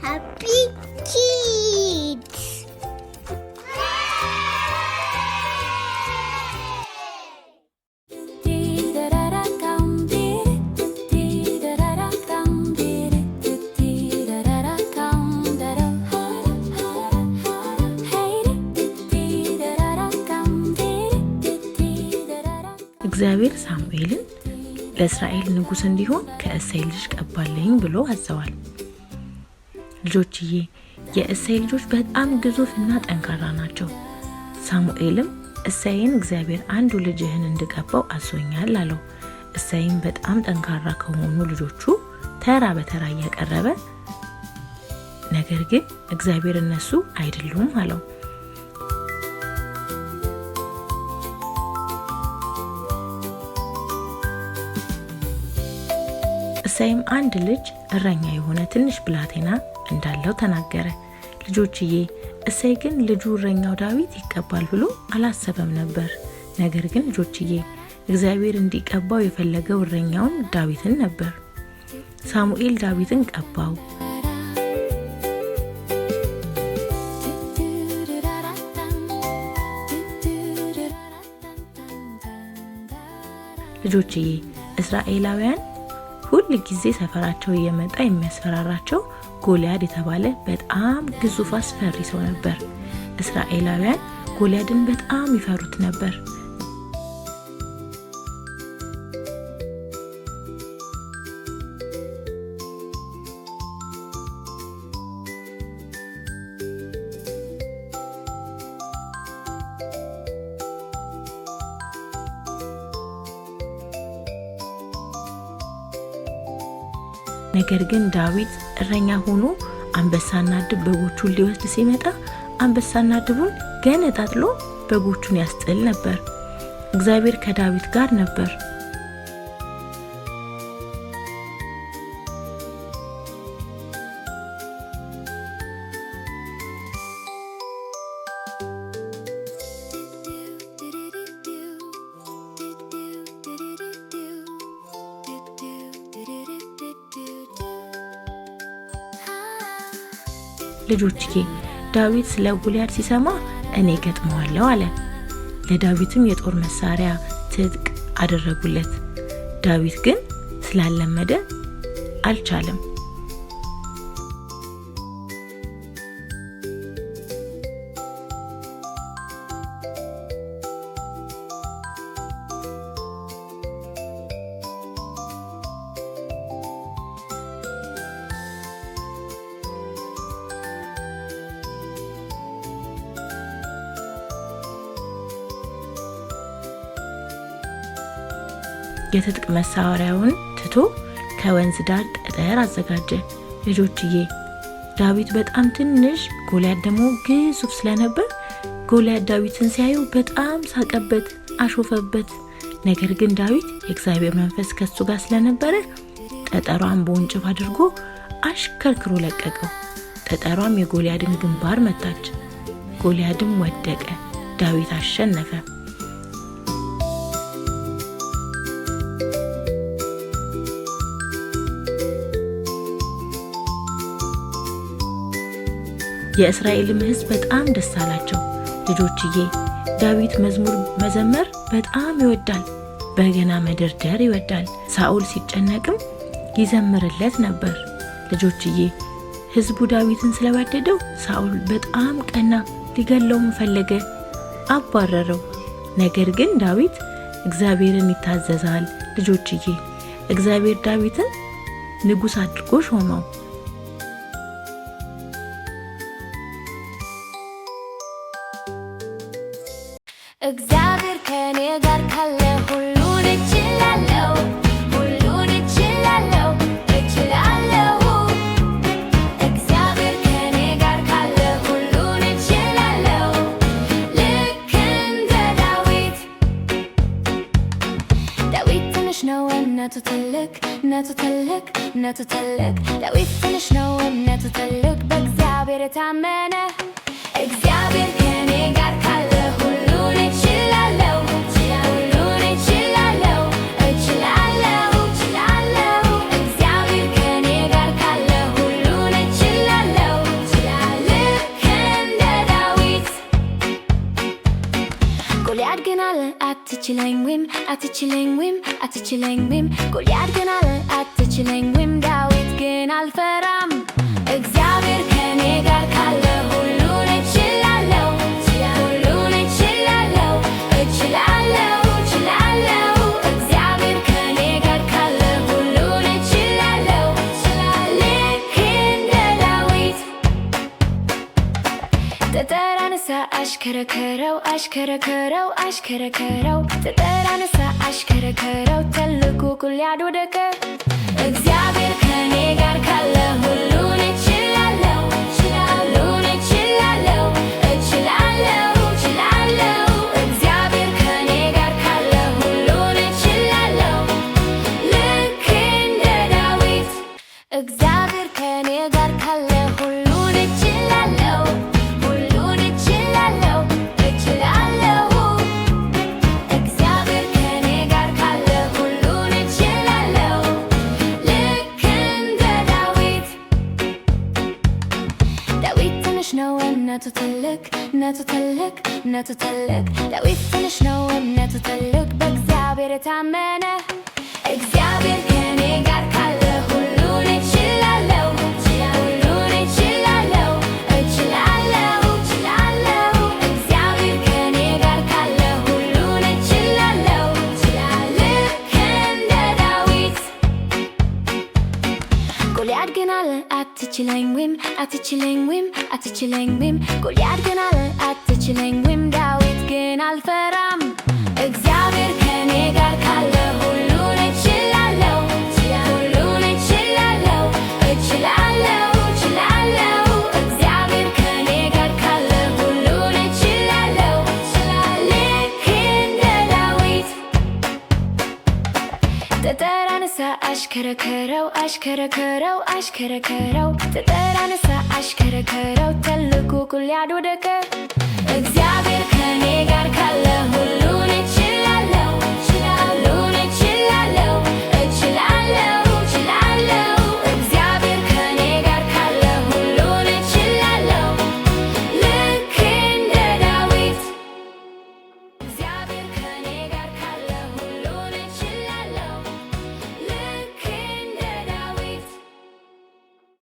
Happy Kids! እግዚአብሔር ሳሙኤልን ለእስራኤል ንጉስ እንዲሆን ከእሴይ ልጅ ቀባልኝ ብሎ አዘዋል። ልጆችዬ የእሴይ ልጆች በጣም ግዙፍና ጠንካራ ናቸው። ሳሙኤልም እሴይን እግዚአብሔር አንዱ ልጅህን እንድቀባው አዞኛል አለው። እሴይም በጣም ጠንካራ ከሆኑ ልጆቹ ተራ በተራ እያቀረበ ነገር ግን እግዚአብሔር እነሱ አይደሉም አለው። እሴይም አንድ ልጅ እረኛ የሆነ ትንሽ ብላቴና እንዳለው ተናገረ። ልጆችዬ እሴይ ግን ልጁ እረኛው ዳዊት ይቀባል ብሎ አላሰበም ነበር። ነገር ግን ልጆችዬ እግዚአብሔር እንዲቀባው የፈለገው እረኛውን ዳዊትን ነበር። ሳሙኤል ዳዊትን ቀባው። ልጆችዬ እስራኤላውያን ሁሉ ጊዜ ሰፈራቸው እየመጣ የሚያስፈራራቸው ጎልያድ የተባለ በጣም ግዙፍ አስፈሪ ሰው ነበር። እስራኤላውያን ጎልያድን በጣም ይፈሩት ነበር። ነገር ግን ዳዊት እረኛ ሆኖ አንበሳና ድብ በጎቹን ሊወስድ ሲመጣ አንበሳና ድቡን ገነጣጥሎ በጎቹን ያስጥል ነበር። እግዚአብሔር ከዳዊት ጋር ነበር። ልጆችዬ ዳዊት ስለ ጎልያድ ሲሰማ እኔ ገጥመዋለሁ አለ። ለዳዊትም የጦር መሳሪያ ትጥቅ አደረጉለት። ዳዊት ግን ስላለመደ አልቻለም። የትጥቅ መሳሪያውን ትቶ ከወንዝ ዳር ጠጠር አዘጋጀ። ልጆችዬ ዳዊት በጣም ትንሽ፣ ጎልያድ ደግሞ ግዙፍ ስለነበር ጎልያድ ዳዊትን ሲያዩ በጣም ሳቀበት፣ አሾፈበት። ነገር ግን ዳዊት የእግዚአብሔር መንፈስ ከሱ ጋር ስለነበረ ጠጠሯን በወንጭፍ አድርጎ አሽከርክሮ ለቀቀው። ጠጠሯም የጎልያድን ግንባር መታች። ጎልያድም ወደቀ። ዳዊት አሸነፈ። የእስራኤልም ሕዝብ በጣም ደስ አላቸው። ልጆችዬ ዳዊት መዝሙር መዘመር በጣም ይወዳል፣ በገና መደርደር ይወዳል። ሳኦል ሲጨነቅም ይዘምርለት ነበር። ልጆችዬ ሕዝቡ ዳዊትን ስለወደደው ሳኦል በጣም ቀና፣ ሊገለውም ፈለገ፣ አባረረው። ነገር ግን ዳዊት እግዚአብሔርን ይታዘዛል። ልጆችዬ እግዚአብሔር ዳዊትን ንጉሥ አድርጎ ሾመው። እግዚአብሔር ከኔ ጋር ካለ ሁሉን እችላለሁ፣ ሁሉን እችላለሁ፣ እችላለሁ። እግዚአብሔር ከኔ ጋር ካለ ሁሉን እችላለሁ። ልክ እንደ ዳዊት ትንሽ ነው እምነቱ ትልቅ፣ እምነቱ ትልቅ፣ እምነቱ ትልቅ። ዳዊት ትንሽ ነው እምነቱ ትልቅ፣ በእግዚአብሔር የታመነ። እግዚአብሔር ከኔ ጋር ካለ ሁሉን እችላለሁ፣ ሁሉን እችላለሁ፣ እችላለሁ፣ እችላለሁ። እግዚአብሔር ከኔ ጋር ካለ ሁሉን እችላለሁ። አትችለኝም ጎልያድ ግን አለ አትችለኝም ዳዊት ግን አልፈራም እግዚአብሔር ከኔ ጋር ካለ ሁሉን እችላለሁ ሁሉን እችላለሁ እችላለሁ እግዚአብሔር ከኔ ጋር ካለ ሁሉን እችላለሁ ልክ እንደ ዳዊት ጠጠር አነሳ አሽከረከረው ጠጠር አነሳ አሽከረከረው ትልቁ ጎልያድ ወደቀ እግዚአብሔር ከኔ ጋር ካለ ሁሉን እችላለሁ ሁሉን እችላለሁ እግዚአብሔር ከኔ ጋር ካለ ሁሉን እችላለሁ ልክ እንደ ዳዊት እግዚአብሔር ከኔ ጋር ካለ ሁሉን እችላለሁ እግዚአብሔር ከኔ ጋር ካለ ሁሉን እችላለሁ ልክ እንደ ዳዊት ዳዊት ትንሽ ነው እምነቱ ትልቅ ዳዊት ትንሽ ነው እምነቱ ትልቅ በእግዚአብሔር የታመነ እግዚአብሔር ከኔ ጋር ካለ ሁሉን እችላለሁ ሁሉን እችላለሁ እግዚአብሔር ከኔ ጋር ካለ ሁሉን እችላለሁ ልክ እንደ ዳዊት ጎልያድ ግን አለ አትችለኝም ጎልያድ ግን አለ አትችለኝም ዳዊት ግን አልፈራም እግዚአብሔር ከኔ ጋር ካለ ሁሉን እችላለሁ ሁሉን እችላለሁ እግዚአብሔር ከኔ ጋር ካለ ሁሉን እችላለሁ ልክ እንደ ዳዊት ጠጠር አነሳ አሽከረከረው ጠጠር አነሳ አሽከረከረው ትልቁ ጎልያድ ወደቀ እግዚአብሔር ከኔ ጋር ካለ